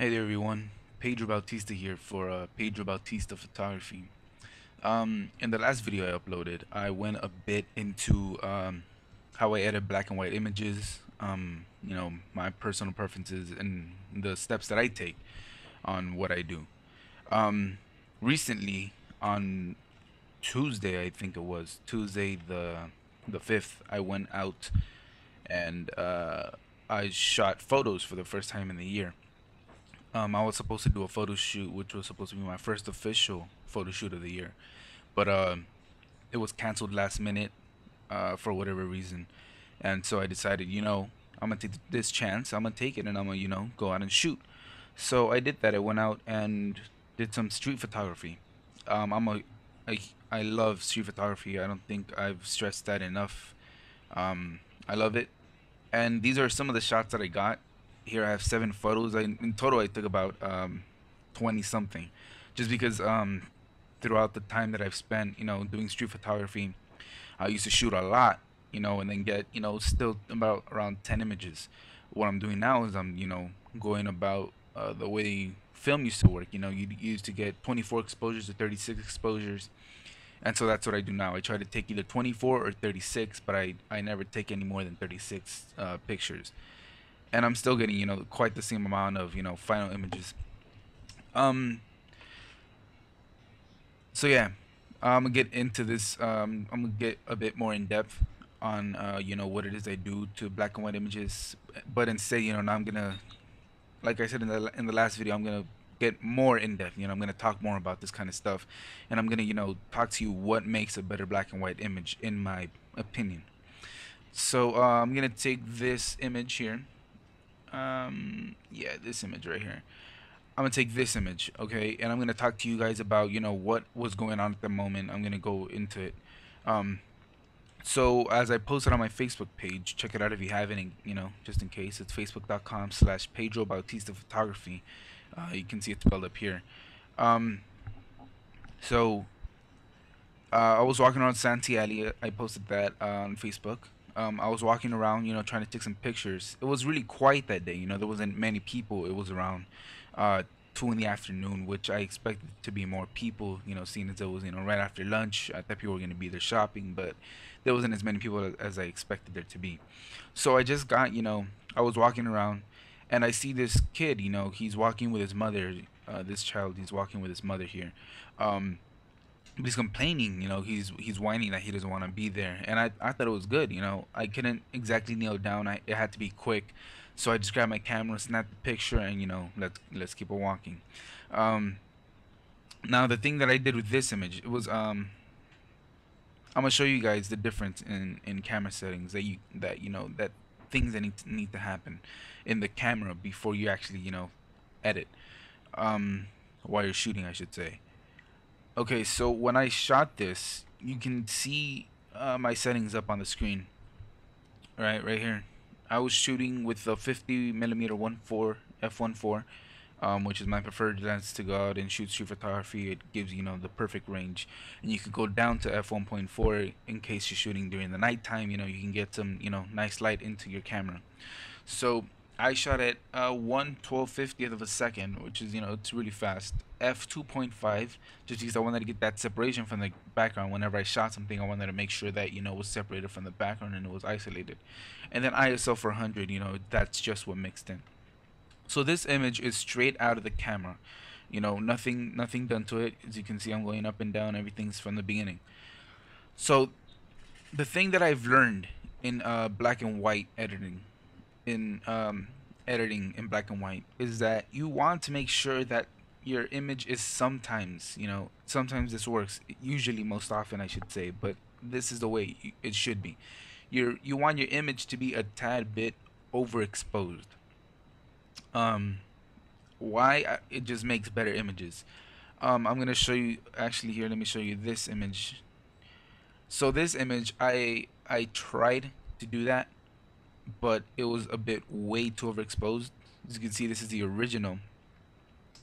Hey there, everyone. Pedro Bautista here for Pedro Bautista Photography. In the last video I uploaded, I went a bit into how I edit black and white images, my personal preferences, and the steps that I take on what I do. Um, Recently, on Tuesday, I think it was Tuesday the 5th, I went out and I shot photos for the first time in the year. I was supposed to do a photo shoot, which was supposed to be my first official photo shoot of the year, but it was canceled last minute for whatever reason, and so I decided, I'm gonna take this chance. I'm gonna take it, and I'm gonna, go out and shoot. So I did that. I went out and did some street photography. I'm a I, I love street photography. I don't think I've stressed that enough. I love it, and these are some of the shots that I got. Here I have 7 photos. In total I took about 20 something, just because throughout the time that I've spent, doing street photography, I used to shoot a lot, and then get, still about around 10 images. What I'm doing now is I'm, going about the way film used to work. You used to get 24 exposures to 36 exposures, and so that's what I do now. I try to take either 24 or 36, but I never take any more than 36 pictures, and I'm still getting, quite the same amount of, final images. Um, so yeah, I'm gonna get into this. I'm gonna get a bit more in depth on, what it is I do to black and white images, but instead, now I'm gonna, like I said in the last video, I'm gonna get more in depth. I'm gonna talk more about this kind of stuff, and I'm gonna, talk to you what makes a better black and white image, in my opinion. So I'm gonna take this image here. Yeah, this image right here. I'm gonna take this image, okay, and I'm gonna talk to you guys about, what was going on at the moment. I'm gonna go into it. Um, so as I posted on my Facebook page, check it out if you have any, just in case. It's facebook.com/, Pedro Bautista Photography. You can see it spelled up here. Um, so I was walking around Santee Alley. I posted that on Facebook. I was walking around, trying to take some pictures. It was really quiet that day. There wasn't many people. It was around uh, 2 in the afternoon, which I expected to be more people. Seeing as it was, right after lunch. I thought people were going to be there shopping, but there wasn't as many people as I expected there to be. So I just got, I was walking around, and I see this kid. He's walking with his mother. This child, he's walking with his mother here. Um, he's complaining, he's whining that he doesn't want to be there, and I thought it was good. I couldn't exactly nail down. It had to be quick, so I just grabbed my camera, snapped the picture, and let's keep it walking. um Now the thing that I did with this image, it was I'm gonna show you guys the difference in camera settings that things that need to happen in the camera before you actually edit, um while you're shooting, I should say. Okay, so when I shot this, you can see my settings up on the screen. Right here. I was shooting with the 50 millimeter 1.4 f1.4, which is my preferred lens to go out and shoot street photography. It gives the perfect range, and you could go down to f1.4 in case you're shooting during the nighttime. You can get some nice light into your camera. So I shot at 1/1250th of a second, which is it's really fast. F2.5, just because I wanted to get that separation from the background. Whenever I shot something, I wanted to make sure that it was separated from the background and it was isolated. And then ISO for 100, that's just what mixed in. So this image is straight out of the camera. Nothing done to it. As you can see, I'm going up and down. Everything's from the beginning. So the thing that I've learned in black and white editing, in editing in black and white, is that you want to make sure that your image is sometimes this works, usually, most often, I should say, but this is the way it should be. You want your image to be a tad bit overexposed. um why? It just makes better images. I'm gonna show you, actually, here, let me show you this image. So this image, I tried to do that, but it was a bit way too overexposed. As you can see, this is the original.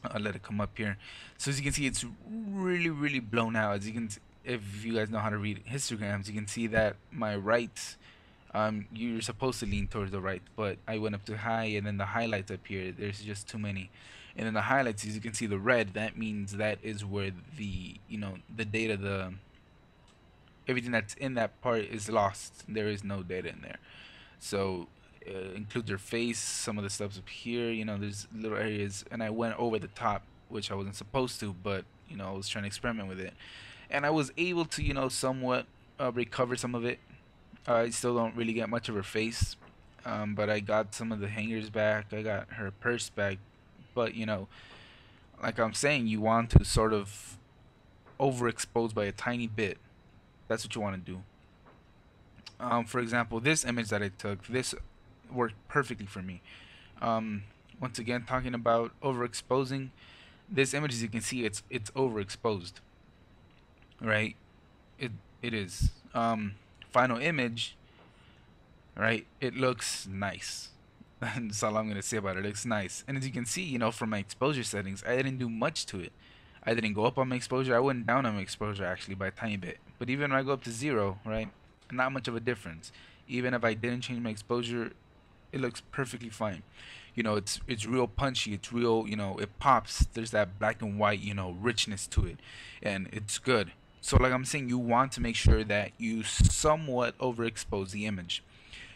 I'll let it come up here. So as you can see, it's really, really blown out. As you can, if you guys know how to read histograms, you can see that my right, you're supposed to lean towards the right, but I went up too high, and then the highlights up here, there's just too many. And then the highlights, as you can see the red, that means that is where the, the data, the everything that's in that part is lost. There is no data in there. So include their face, some of the stuff's up here. There's little areas, and I went over the top, which I wasn't supposed to, but I was trying to experiment with it, and I was able to, somewhat recover some of it. I still don't really get much of her face, but I got some of the hangers back. I got her purse back, but like I'm saying, you want to sort of overexpose by a tiny bit. That's what you want to do. For example, this image that I took, this worked perfectly for me. Once again, talking about overexposing, this image, as you can see, it's overexposed, right? It it is. Final image, right? It looks nice. That's all I'm gonna say about it. It looks nice, and as you can see, from my exposure settings, I didn't do much to it. I didn't go up on my exposure. I went down on my exposure actually by a tiny bit. But even when I go up to 0, right, not much of a difference. Even if I didn't change my exposure, it looks perfectly fine. It's real punchy. It's real. It pops. There's that black and white, richness to it, and it's good. So like I'm saying, you want to make sure that you somewhat overexpose the image.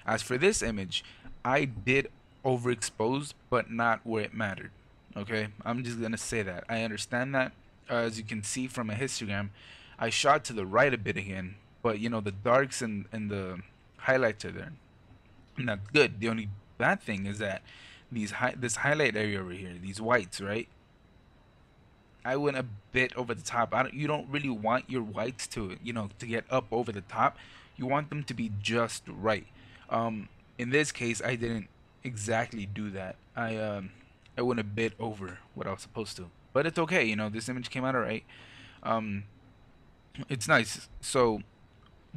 As for this image, I did overexpose, but not where it mattered. Okay, I'm just gonna say that. I understand that. As you can see from a histogram, I shot to the right a bit again, but the darks and the highlights are there. And that's good. The only bad thing is that this highlight area over here, these whites, right? I went a bit over the top. You don't really want your whites to, to get up over the top. You want them to be just right. In this case, I didn't exactly do that. I went a bit over what I was supposed to, but it's okay. This image came out alright. Um, it's nice. So,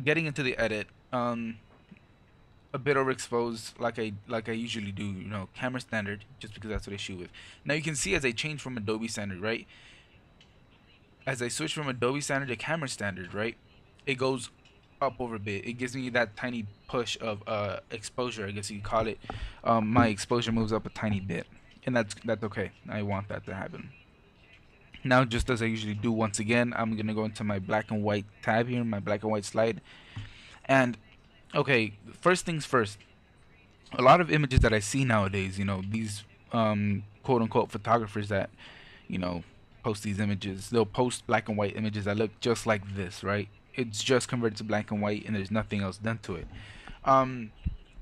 getting into the edit, a bit overexposed, like I usually do. Camera standard, just because that's what I shoot with. Now you can see as I change from Adobe standard, right? As I switch from Adobe standard to camera standard, right, it goes up over a bit. It gives me that tiny push of exposure, I guess you could call it. My exposure moves up a tiny bit, and that's okay. I want that to happen. Now, just as I usually do, once again, I'm gonna go into my black and white tab here, my black and white slide, and okay, first things first. A lot of images that I see nowadays, these quote unquote photographers that you know, post these images. They'll post black and white images that look just like this, right? It's just converted to black and white, and there's nothing else done to it. Um,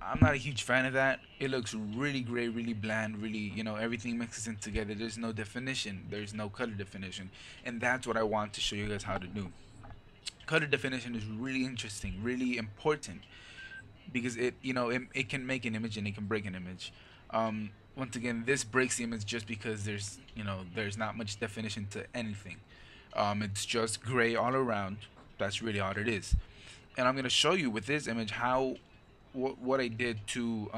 I'm not a huge fan of that. It looks really gray, really bland, really, everything mixes in together. There's no definition. There's no color definition, and that's what I want to show you guys how to do. Color definition is really interesting, really important because it can make an image and it can break an image. Once again, this breaks the image just because there's not much definition to anything. It's just gray all around. That's really all it is. And I'm gonna show you with this image how what I did to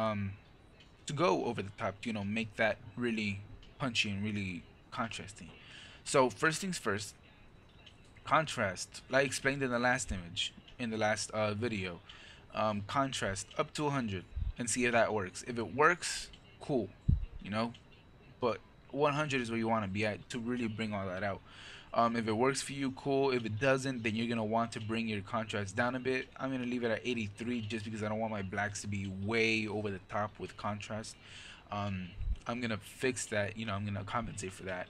go over the top. Make that really punchy and really contrasting. So first things first, contrast. Like I explained in the last image, in the last video, contrast up to 100 and see if that works. If it works, cool, you know. But 100 is where you want to be at to really bring all that out. If it works for you, cool. If it doesn't, then you're gonna want to bring your contrast down a bit. I'm gonna leave it at 83 just because I don't want my blacks to be way over the top with contrast. Um, I'm gonna fix that. I'm gonna compensate for that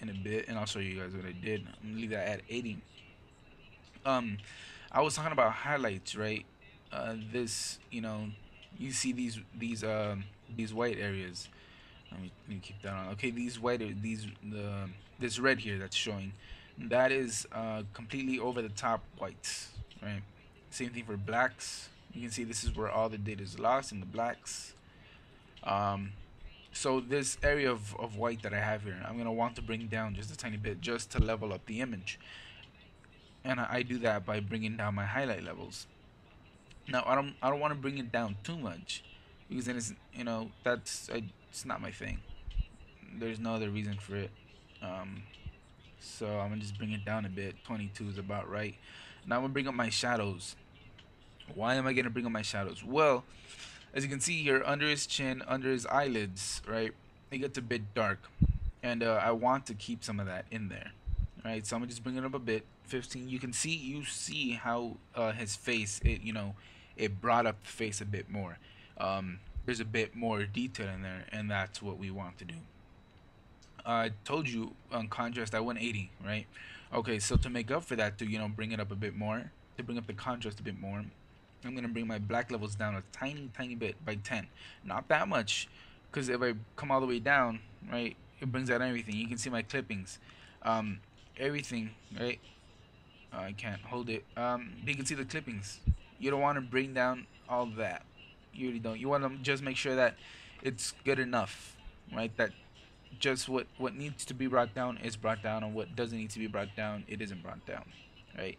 in a bit, and I'll show you guys what I did. I'm gonna leave that at 80. Um, I was talking about highlights, right? This, you see these white areas. Let me keep that on. Okay, these white, these this red here that's showing, that is completely over the top whites, right? Same thing for blacks. You can see this is where all the data is lost in the blacks. Um, so this area of white that I have here, I'm gonna want to bring down just a tiny bit just to level up the image, and I do that by bringing down my highlight levels. Now I don't want to bring it down too much because then it's it's not my thing. There's no other reason for it. Um, so I'm gonna just bring it down a bit. 22 is about right. Now I'm gonna bring up my shadows. Why am I gonna bring up my shadows? Well, as you can see here, under his chin, under his eyelids, right? it gets a bit dark, and I want to keep some of that in there. Right, so I'm gonna just bring it up a bit. 15. You see how his face, it brought up the face a bit more. There's a bit more detail in there, and that's what we want to do. I told you on contrast I went 80, right? Okay, so to make up for that, to bring it up a bit more, to bring up the contrast a bit more, I'm gonna bring my black levels down a tiny, tiny bit by 10. Not that much, because if I come all the way down, right, it brings out everything. You can see my clippings, um, everything, right? I can't hold it. You can see the clippings. You don't want to bring down all that. You really don't. You want to just make sure that it's good enough, right? That just what needs to be brought down is brought down, and what doesn't need to be brought down, it isn't brought down, right?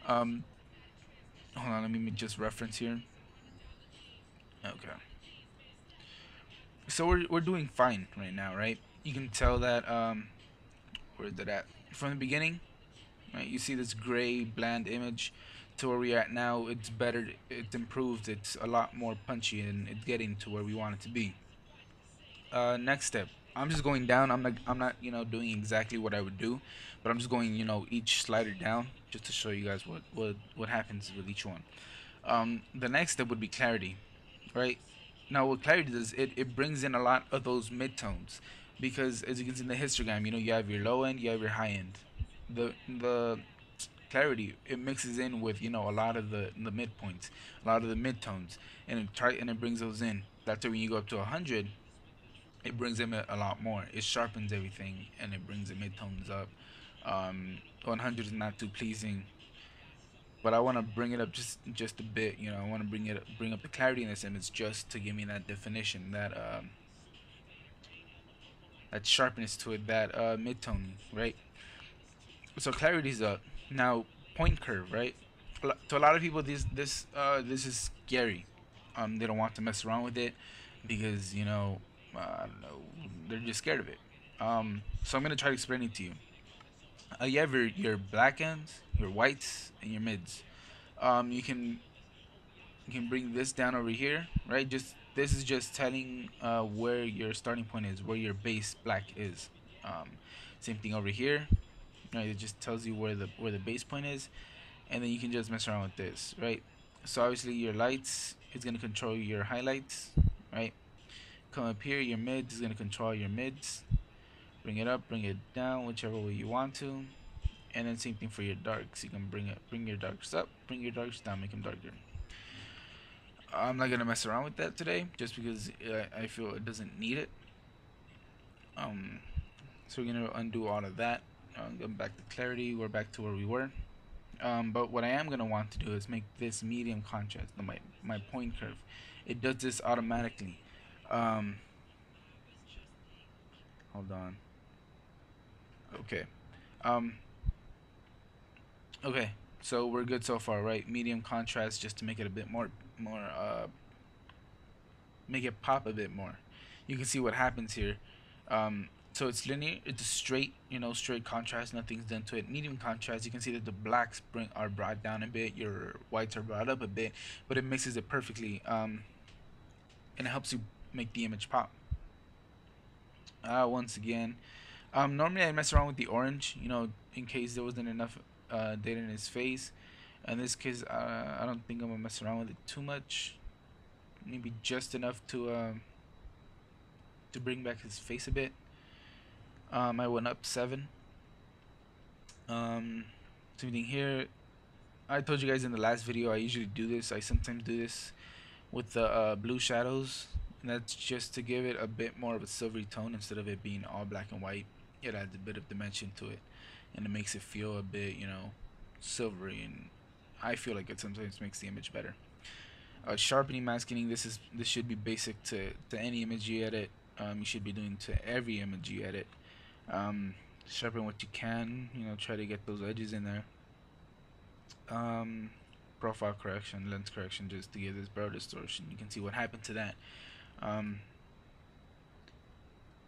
Um, Hold on, let me just reference here. Okay, so we're doing fine right now, right? You can tell that where is it at from the beginning, right? You see this gray bland image to where we're at now. It's better. It's improved. It's a lot more punchy, and it's getting to where we want it to be. Next step. I'm just going down. I'm not doing exactly what I would do, but I'm just going each slider down just to show you guys what happens with each one. The next step would be clarity, right? Now what clarity does, it brings in a lot of those midtones, because as you can see in the histogram, you have your low end, you have your high end. The clarity, it mixes in with a lot of the midpoints, a lot of the midtones, and it brings those in. That's why when you go up to 100, it brings them a lot more. It sharpens everything, and it brings the midtones up. 100 is not too pleasing, but I want to bring it up just a bit. I want to bring up the clarity in this image just to give me that definition, that sharpness to it, that mid-tone, right? So clarity's up. Now point curve, right? To a lot of people, this is scary. They don't want to mess around with it because I don't know, they're just scared of it. So I'm gonna try to explain it to you. You have your black ends, your whites, and your mids. You can bring this down over here, right? Just this is just telling where your starting point is, where your base black is. Same thing over here, right? It just tells you where the base point is, and then you can just mess around with this, right? So obviously your lights is gonna control your highlights, right? Come up here, your mids is gonna control your mids. Bring it up, bring it down, whichever way you want to, and then same thing for your darks. You can bring your darks up, bring your darks down, make them darker. I'm not gonna mess around with that today, just because I feel it doesn't need it. Um, so we're gonna undo all of that. Go back to clarity. We're back to where we were. But what I am gonna want to do is make this medium contrast. My point curve. It does this automatically. Um, Hold on. Okay. Um, okay. So we're good so far, right? Medium contrast, just to make it a bit more make it pop a bit more. You can see what happens here. So it's linear, it's straight, straight contrast, nothing's done to it. Medium contrast, you can see that the blacks are brought down a bit, your whites are brought up a bit, but it mixes it perfectly, and it helps you make the image pop. Once again, normally I mess around with the orange, in case there wasn't enough data in his face. In this case, I don't think I'm gonna mess around with it too much. Maybe just enough to bring back his face a bit. I went up 7. Same thing here. I told you guys in the last video I usually do this. I sometimes do this with the blue shadows, and that's just to give it a bit more of a silvery tone instead of it being all black and white. It adds a bit of dimension to it, and it makes it feel a bit, silvery, and I feel like it sometimes makes the image better. Sharpening, masking, this should be basic to any image you edit. You should be doing to every image you edit. Sharpen what you can, try to get those edges in there. Profile correction, lens correction, just to give this brow distortion. You can see what happened to that. And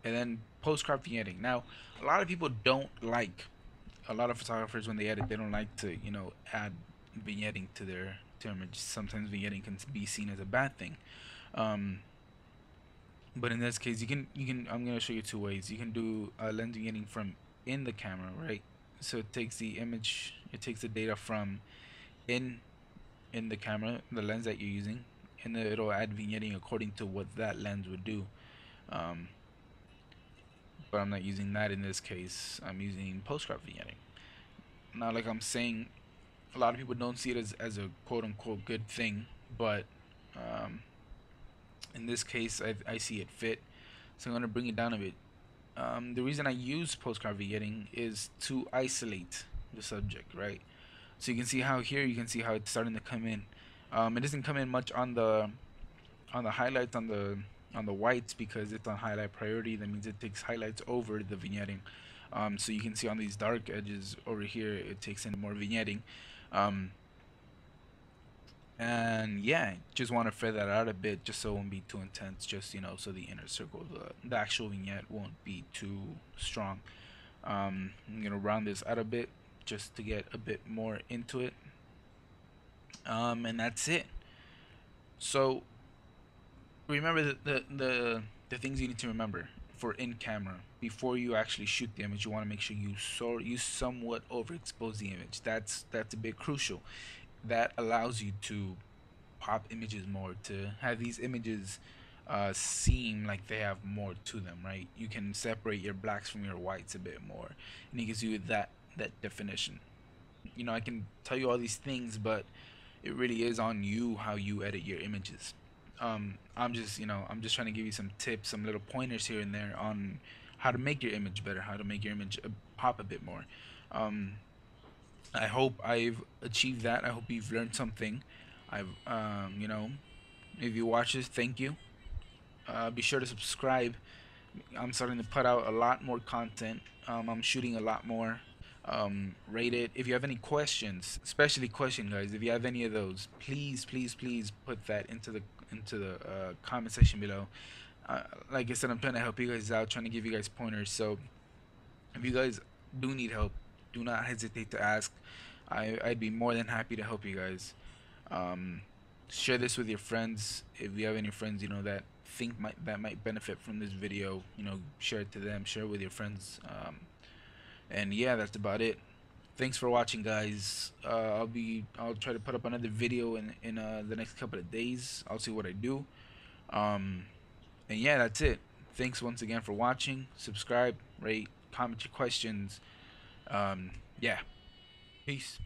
then post crop vignetting. Now, a lot of people don't like, a lot of photographers when they edit, they don't like to add vignetting to their image. Sometimes vignetting can be seen as a bad thing. But in this case, you can I'm gonna show you two ways. You can do lens vignetting from in the camera, right? So it takes the image, it takes the data from in in the camera, the lens that you're using, and then it'll add vignetting according to what that lens would do. Um, but I'm not using that in this case. I'm using post-crop vignetting. Now, like I'm saying, a lot of people don't see it as a quote unquote good thing, but um, in this case, I see it fit. So I'm gonna bring it down a bit. The reason I use post-crop vignetting is to isolate the subject, right? So you can see how here you can see how it's starting to come in. It doesn't come in much on the highlights on the whites because it's on highlight priority. That means it takes highlights over the vignetting. So you can see on these dark edges over here, it takes in more vignetting. Um, and yeah, just want to feather that out a bit, just so it won't be too intense. Just so the inner circle, the actual vignette won't be too strong. I'm gonna round this out a bit just to get a bit more into it. And that's it. So remember the things you need to remember for in camera before you actually shoot the image. You want to make sure you somewhat overexpose the image. That's a bit crucial. That allows you to pop images more, to have these images seem like they have more to them, right? You can separate your blacks from your whites a bit more, and it gives you that definition. I can tell you all these things, but it really is on you how you edit your images. I'm just trying to give you some tips, some little pointers here and there on how to make your image better, how to make your image pop a bit more. Um, I hope I've achieved that. I hope you've learned something. If you watch this, thank you. Be sure to subscribe. I'm starting to put out a lot more content. I'm shooting a lot more. Rate it. If you have any questions, especially question guys, if you have any of those, please, please, please put that into the comment section below. Like I said, I'm trying to help you guys out, trying to give you guys pointers. So if you guys do need help, do not hesitate to ask. I'd be more than happy to help you guys. Um, Share this with your friends. If you have any friends that might benefit from this video, share it to them. Share it with your friends. And yeah, that's about it. Thanks for watching, guys. I'll try to put up another video in the next couple of days. I'll see what I do. Um, and yeah, that's it. Thanks once again for watching. Subscribe, rate, comment your questions. Yeah, peace.